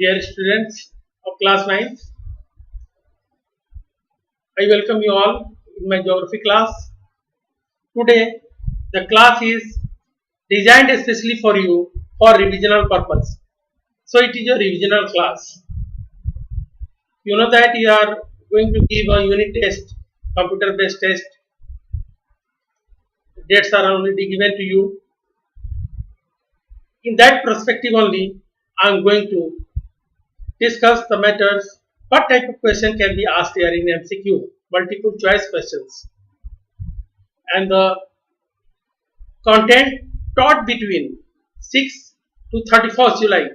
Dear students of class 9, I welcome you all in my geography class. Today, the class is designed especially for you for revisional purpose. So, it is a revisional class. You know that you are going to give a unit test, computer based test. Dates are already given to you. In that perspective only, I am going to discuss the matters. What type of question can be asked here in MCQ? Multiple choice questions. And the content taught between 6 to 31st July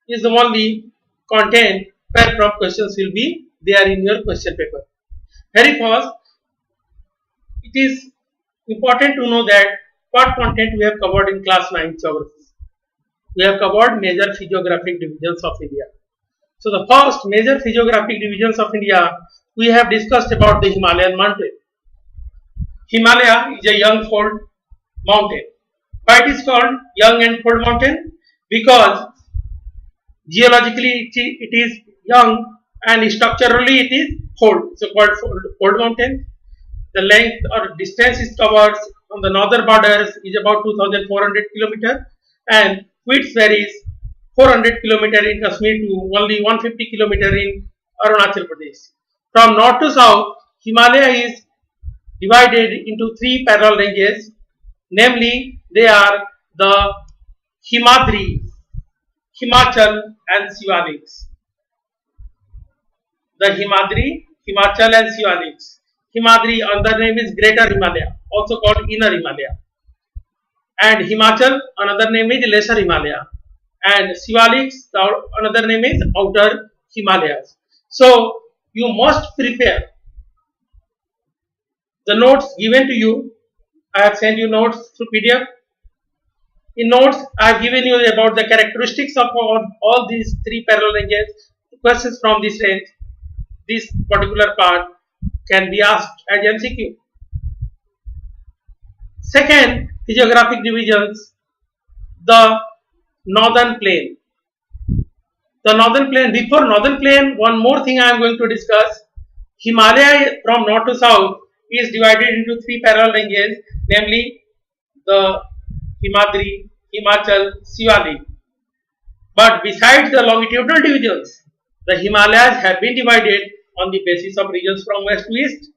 is the only content where from questions will be there in your question paper. Very first, it is important to know that what content we have covered in class 9 geography. We have covered major physiographic divisions of India. So the first major physiographic divisions of India, we have discussed about the Himalayan mountain. Himalaya is a young fold mountain. Why it is called young and fold mountain? Because geologically it is young and structurally it is fold. So called fold mountain. The length or distance it covers on the northern borders is about 2400 km and width varies 400 km in Kashmir to only 150 km in Arunachal Pradesh. From north to south, Himalaya is divided into three parallel ranges, namely they are the Himadri, Himachal and Siwaliks. The Himadri, Himachal and Siwaliks. Himadri, another name is Greater Himalaya, also called Inner Himalaya. And Himachal, another name is Lesser Himalaya. And Siwaliks, another name is Outer Himalayas. So, you must prepare the notes given to you. I have sent you notes through PDF. In notes, I have given you about the characteristics of all these three parallel ranges. Questions from this range, this particular part can be asked as MCQ. Second, physiographic divisions, the northern plain. The northern plain, before northern plain, one more thing I am going to discuss. Himalaya from north to south is divided into three parallel ranges, namely the Himadri, Himachal, Siwalik. But besides the longitudinal divisions, the Himalayas have been divided on the basis of regions from west to east,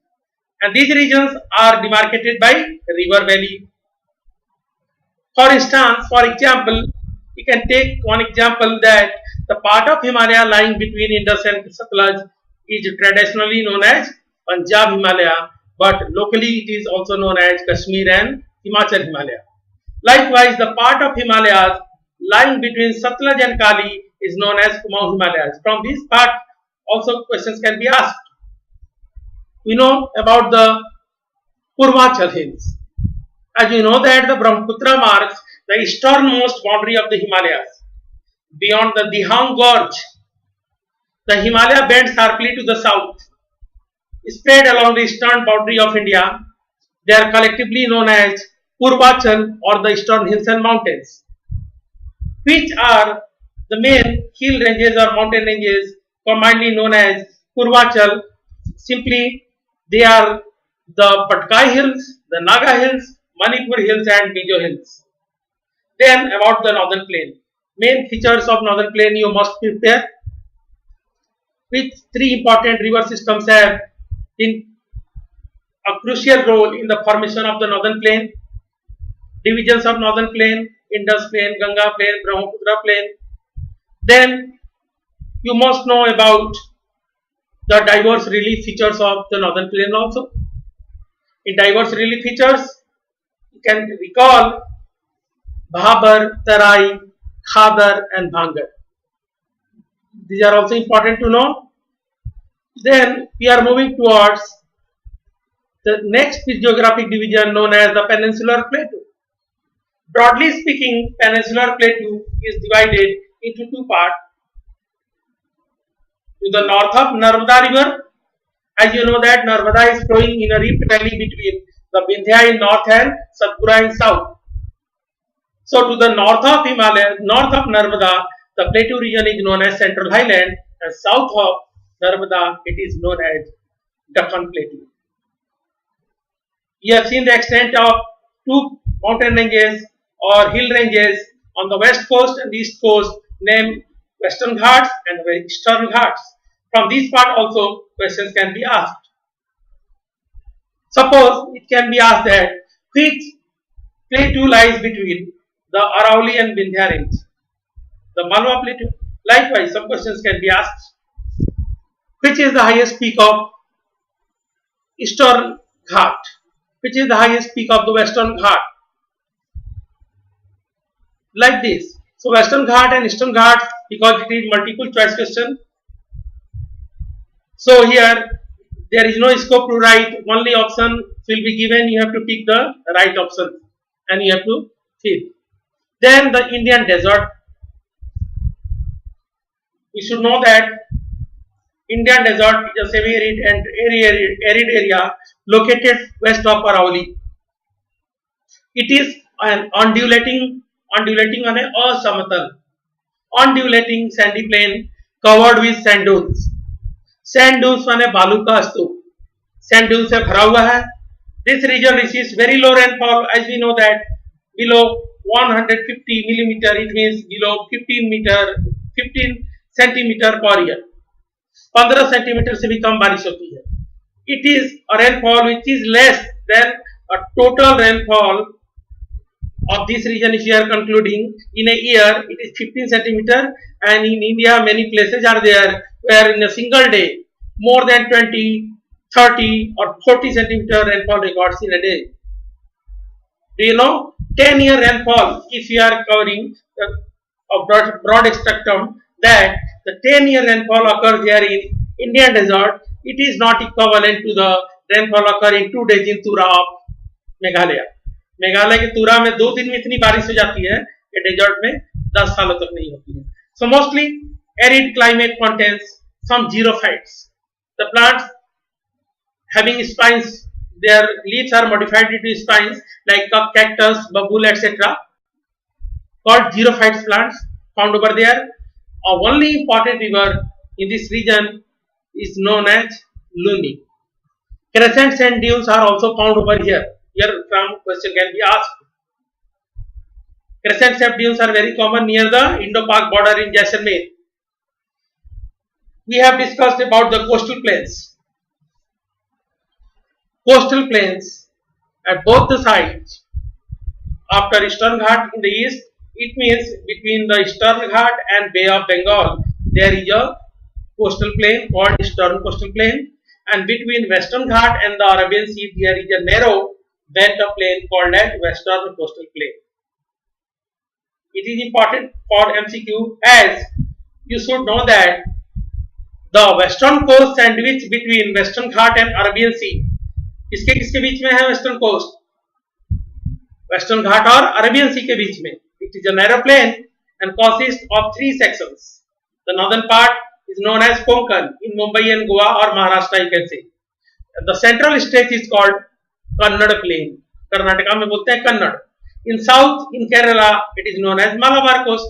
and these regions are demarcated by river valley. For instance, for example, we can take one example that the part of Himalaya lying between Indus and Satluj is traditionally known as Punjab Himalaya, but locally it is also known as Kashmir and Himachal Himalaya. Likewise, the part of Himalayas lying between Satluj and Kali is known as Kumaon Himalayas. From this part, also questions can be asked. We know about the Purvachal Hills. As you know that the Brahmaputra marks the easternmost boundary of the Himalayas. Beyond the Dihang Gorge, the Himalaya bends sharply to the south. Spread along the eastern boundary of India, they are collectively known as Purvachal or the eastern hills and mountains, which are the main hill ranges or mountain ranges commonly known as Purvachal. Simply, they are the Patkai Hills, the Naga Hills, Manipur Hills and Mizo Hills. Then about the northern plain. Main features of northern plain you must prepare, which three important river systems have in a crucial role in the formation of the northern plain. Divisions of northern plain, Indus plain, Ganga plain, Brahmaputra plain. Then you must know about the diverse relief features of the northern plain also. In diverse relief features, you can recall Bhabar, Tarai, Khadar and Bhangar. These are also important to know. Then we are moving towards the next geographic division known as the Peninsular Plateau. Broadly speaking, Peninsular Plateau is divided into two parts. To the north of Narmada river, as you know that Narmada is flowing in a rift valley between the Vindhya in north and Satpura in south. So to the north of Himalaya, north of Narmada, The Plateau region is known as Central Highland, and south of Narmada it is known as Deccan Plateau. You have seen the extent of two mountain ranges or hill ranges on the west coast and east coast named Western Ghats and Eastern Ghats. From these part also questions can be asked. Suppose it can be asked that which plateau lies between the Arauli and Vindhya range, the Malwa plateau. Likewise, some questions can be asked. Which is the highest peak of Eastern Ghat? Which is the highest peak of the Western Ghat? Like this. So Western Ghat and Eastern Ghat, because it is multiple choice question. So here there is no scope to write, only option will be given, you have to pick the right option and you have to fill. Then the Indian desert. We should know that Indian desert is a semi-arid and arid area located west of Arauli. It is an undulating sandy plain covered with sand dunes. Sand dunes माने बालू का स्तूप. Sand dunes से भरा हुआ है. This region receives very low rainfall, as we know that below 150 millimeter, it means below 15 centimeter per year. 15 centimetre से भी कम बारिश होती है. It is a rainfall which is less than a total rainfall of this region. If you are concluding in a year, it is 15 centimeter, and in India many places are there where in a single day more than 20, 30 or 40 centimeter rainfall records in a day. Do you know 10-year rainfall, if you are covering a broad spectrum, that the 10-year rainfall occurs here in Indian desert, it is not equivalent to the rainfall occurring 2 days in Tura of Meghalaya. Meghalaya के तुरा में 2 दिन में इतनी बारिश हो जाती है कि डेजर्ट में 10 सालों तक नहीं होती है. So mostly arid climate contains some xerophytes. The plants having spines, their leaves are modified into spines like cactus, babul, etc. called xerophytes plants found over there. A only important river in this region is known as Luni. Crescent sand dunes are also found over here. Here from question can be asked. Crescent sand dunes are very common near the Indo-Pak border in Jaisalmer. We have discussed about the coastal plains. Coastal plains at both the sides. After Eastern Ghat in the east, it means between the Eastern Ghat and Bay of Bengal, there is a coastal plain called Eastern Coastal Plain, and between Western Ghat and the Arabian Sea, there is a narrow belt of plain called as Western Coastal Plain. It is important for MCQ as you should know that the western coast sandwich between Western Ghat and Arabian Sea. किसके किसके बीच में है western coast? Western घाट और Arabian सी के बीच में. It is a narrow plain and consists of 3 sections. The northern part is known as Konkan in Mumbai and Goa or Maharashtra, you can say. The central stretch is called Kannada Plain. Karnataka में बोलते हैं Kannada. In south, in Kerala, it is known as Malabar Coast.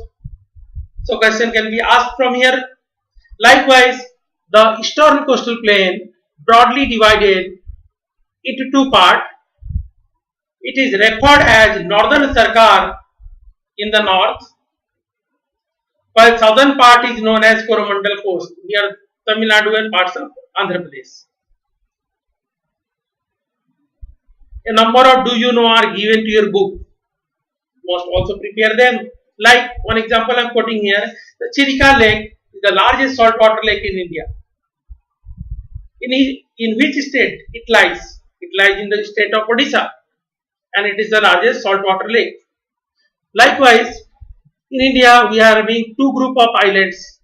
So question can be asked from here. Likewise, the eastern coastal plain broadly divided into 2 parts. It is referred as Northern Sarkar in the north, while southern part is known as Coromandel Coast near Tamil Nadu and parts of Andhra Pradesh. A number of do you know are given to your book. Must also prepare them. Like one example I am quoting here, the Chilika Lake is the largest saltwater lake in India. In which state it lies? It lies in the state of Odisha, and it is the largest saltwater lake. Likewise, in India we are having 2 groups of islands.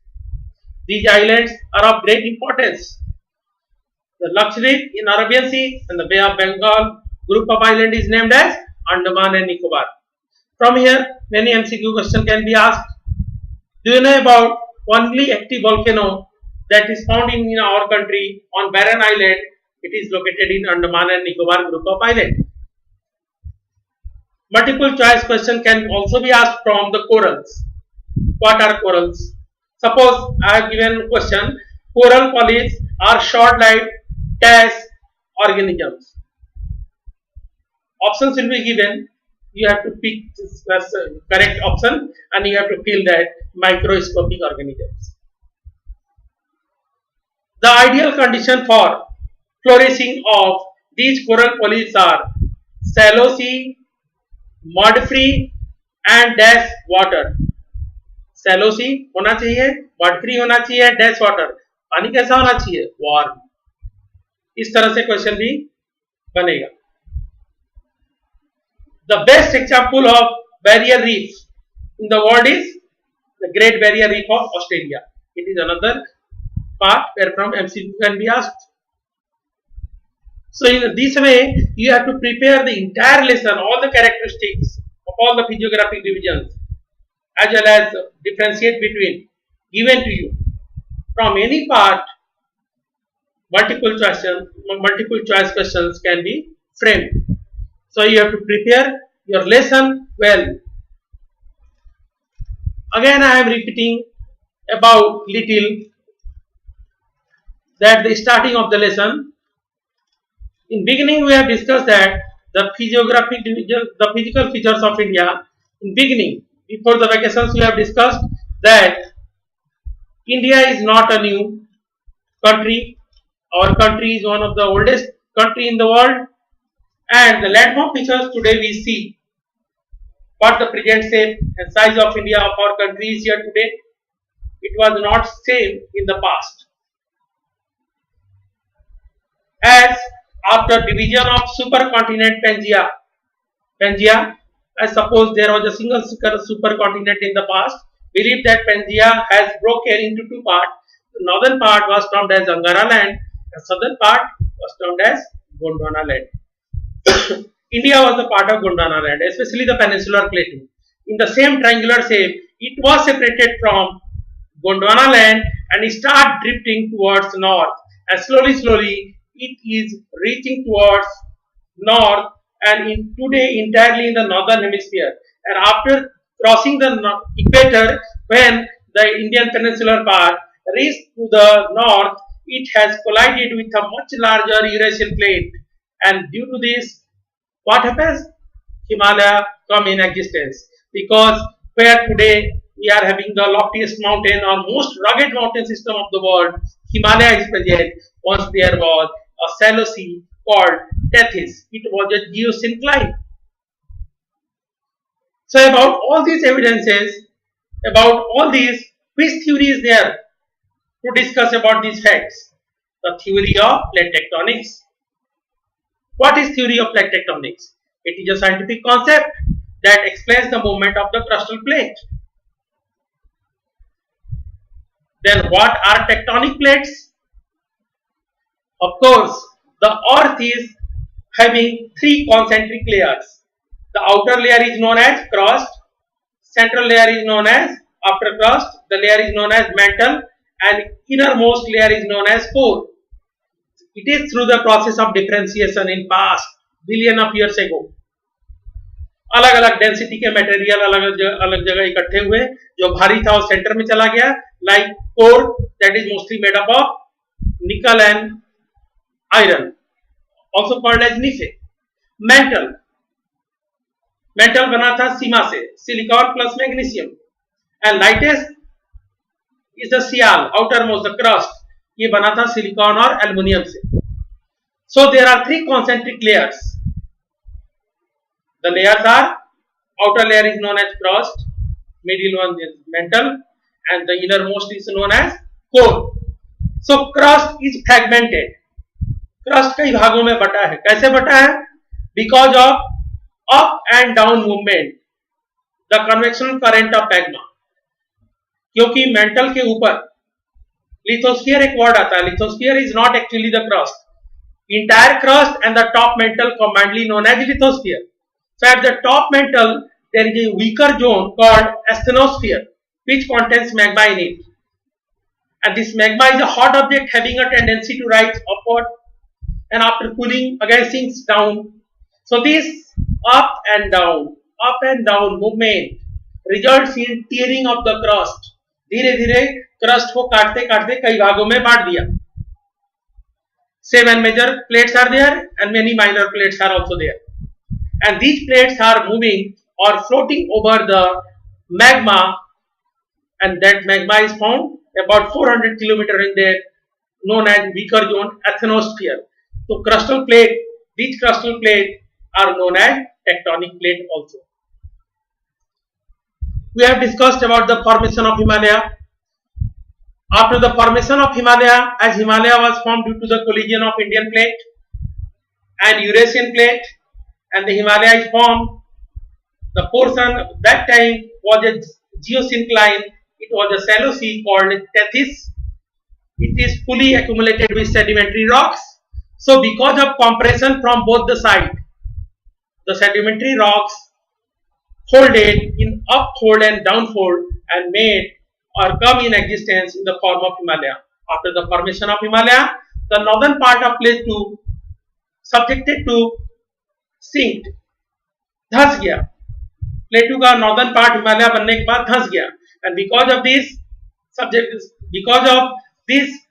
These islands are of great importance. The Lakshadweep in Arabian Sea and the Bay of Bengal group of island is named as Andaman and Nicobar. From here, many MCQ questions can be asked. Do you know about only active volcano that is found in our country on barren island? It is located in Andaman and Nicobar group of island. Multiple choice question can also be asked from the corals. What are corals? Suppose I have given question, coral polyps are short-lived dash organisms. Options will be given. You have to pick this correct option and you have to fill that microscopic organisms. The ideal condition for flourishing of these coral polyps are shallow sea, mud free and dash water. Shallow sea होना चाहिए, mud free होना चाहिए, dash water, पानी कैसा होना चाहिए, warm. इस तरह से क्वेश्चन भी बनेगा. The best example of barrier reef in the world is the Great Barrier Reef of Australia. It is another part where from MCQ can be asked. So in this way, you have to prepare the entire lesson, all the characteristics of all the physiographic divisions, as well as differentiate between given to you from any part. Multiple choice questions can be framed. So you have to prepare your lesson well. Again I am repeating about little that the starting of the lesson. In beginning we have discussed that the physiographic division, the physical features of India. In beginning, before the vacations, we have discussed that India is not a new country. Our country is one of the oldest country in the world, and the landform features today we see what the present shape and size of India of our country is here today. It was not same in the past. As after division of supercontinent Pangea, I suppose there was a single supercontinent in the past. Believe that Pangea has broken into two parts. The northern part was termed as Angara land, the southern part was termed as Gondwana land. India was a part of Gondwana land, especially the peninsular plateau. In the same triangular shape, it was separated from Gondwana land and it started drifting towards north, and slowly it is reaching towards north and in today entirely in the northern hemisphere. And after crossing the equator, when the Indian peninsular part reached to the north, it has collided with a much larger Eurasian plate, and due to this, what happens? Himalaya come in existence, because where today we are having the loftiest mountain or most rugged mountain system of the world, Himalaya is present. Once there was a shallow sea called Tethys. It was a geosyncline. So about all these evidences, about all these, which theory is there to discuss about these facts? The theory of plate tectonics. What is theory of plate tectonics? It is a scientific concept that explains the movement of the crustal plate. Then what are tectonic plates? Of course, the earth is having three concentric layers. The outer layer is known as crust, central layer is known as upper crust, the layer is known as mantle, and innermost layer is known as core. It is through the process of differentiation in past billion of years ago. अलग अलग density के material अलग जगह इकट्ठे हुए, जो भारी था वो सेंटर में चला गया, like core that is mostly made up of nickel and iron, also called as Nife. Mantle बना था सीमा से, silicon plus magnesium, and lightest is the sial, outer most the crust, ये बना था सिलिकॉन और एल्युमिनियम से. So there are three concentric layers. The layers are, outer layer is known as crust, middle one is mantle, and the innermost is known as core. So crust is fragmented. Crust कई भागों में बटा है. कैसे बटा है? Because of up and down movement, the convection current of magma. क्योंकि mantle के ऊपर लिथोस्फीयर एक वर्ड आता है. Lithosphere is not actually the crust. Entire crust and the top mantle combinedly known as lithosphere. So at the top mantle there is a weaker zone called asthenosphere which contains magma in it, and this magma is a hot object having a tendency to rise upward, and after cooling again sinks down. So this up and down movement results in tearing of the crust. धीरे धीरे crust को काटते काटते कई भागों में बांट दिया. Same and major plates are there and many minor plates are also there. And these plates are moving or floating over the magma, and that magma is found about 400 km in there, known as weaker zone asthenosphere. So crustal plate, these crustal plates are known as tectonic plate also. We have discussed about the formation of Himalaya. After the formation of Himalaya, as Himalaya was formed due to the collision of Indian plate and Eurasian plate, and the Himalaya is formed, the portion that time was a geosyncline. It was a shallow sea called Tethys. It is fully accumulated with sedimentary rocks. So because of compression from both the sides, the sedimentary rocks folded in upfold and downfold and made or come in existence in the form of Himalaya. After the formation of Himalaya, the northern part of Plateau subjected to sink, धंस गया. प्लेटू का northern part Himalaya बनने के बाद धंस गया. And because of this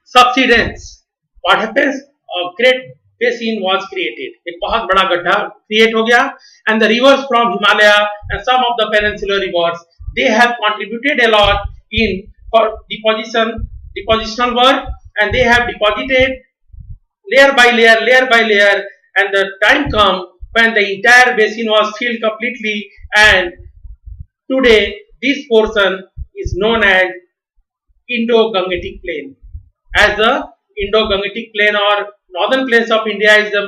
subsidence, what happens? A great basin was created. एक बहुत बड़ा गड्ढा create हो गया. And the rivers from Himalaya and some of the peninsular rivers, they have contributed a lot in for depositional work, and they have deposited layer by layer, and the time come when the entire basin was filled completely, and today this portion is known as Indo-Gangetic Plain. As the Indo-Gangetic Plain or northern plains of India is the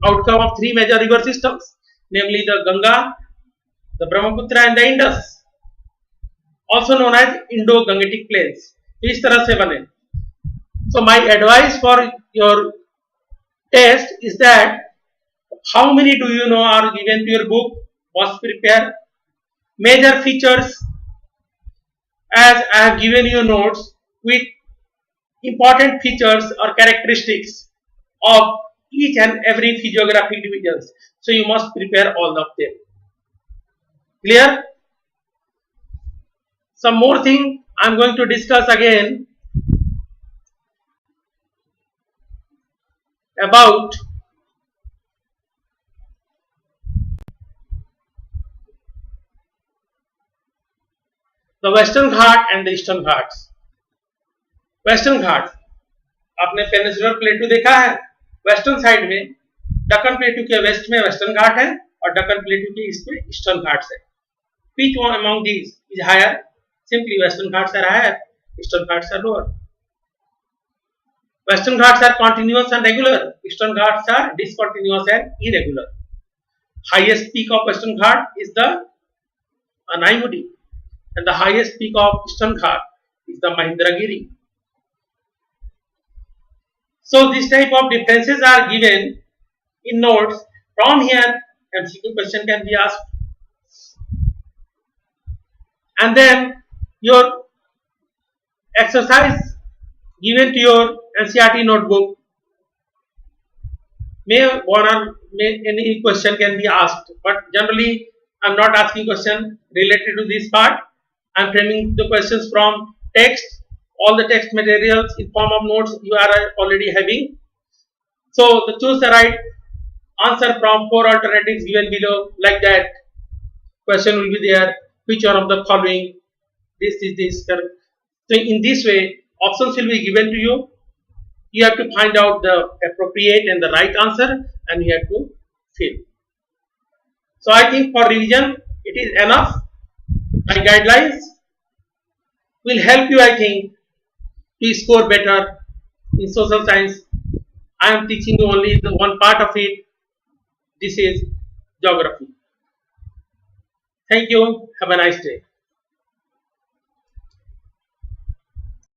outcome of three major river systems, namely the Ganga, the Brahmaputra and the Indus, also known as Indo-Gangetic Plains. इस तरह से बने. So my advice for your test is that how many do you know are given to your book? Must prepare major features, as I have given you notes with important features or characteristics of each and every physiographic divisions. So you must prepare all of them. Clear? Some more thing I am going to discuss again about the Western Ghat and the Eastern Ghats. Western Ghats, आपने peninsular प्लेटू देखा है. Western side में दक्कन प्लेटू के waste में western घाट है और दक्कन प्लेटू के east में ईस्टर्न घाट्स है. Which one among these is higher? Simply Western Ghats are higher, Eastern Ghats are lower. Western Ghats are continuous and regular, Eastern Ghats are discontinuous and irregular. Highest peak of Western Ghat is the Anaimudi, and the highest peak of Eastern Ghat is the Mahendragiri. So this type of differences are given in notes. From here, MCQ question can be asked. And then your exercise given to your NCERT notebook, any question can be asked, but generally I am not asking question related to this part. I am framing the questions from text. All the text materials in form of notes you are already having. So the choose the right answer from 4 alternatives given below, like that. Question will be there. Which one of the following? This is this. So in this way, options will be given to you. You have to find out the appropriate and the right answer, and you have to fill. So I think for revision it is enough. My guidelines will help you, I think, to score better in social science. I am teaching you only the one part of it. This is geography. Thank you. Have a nice day.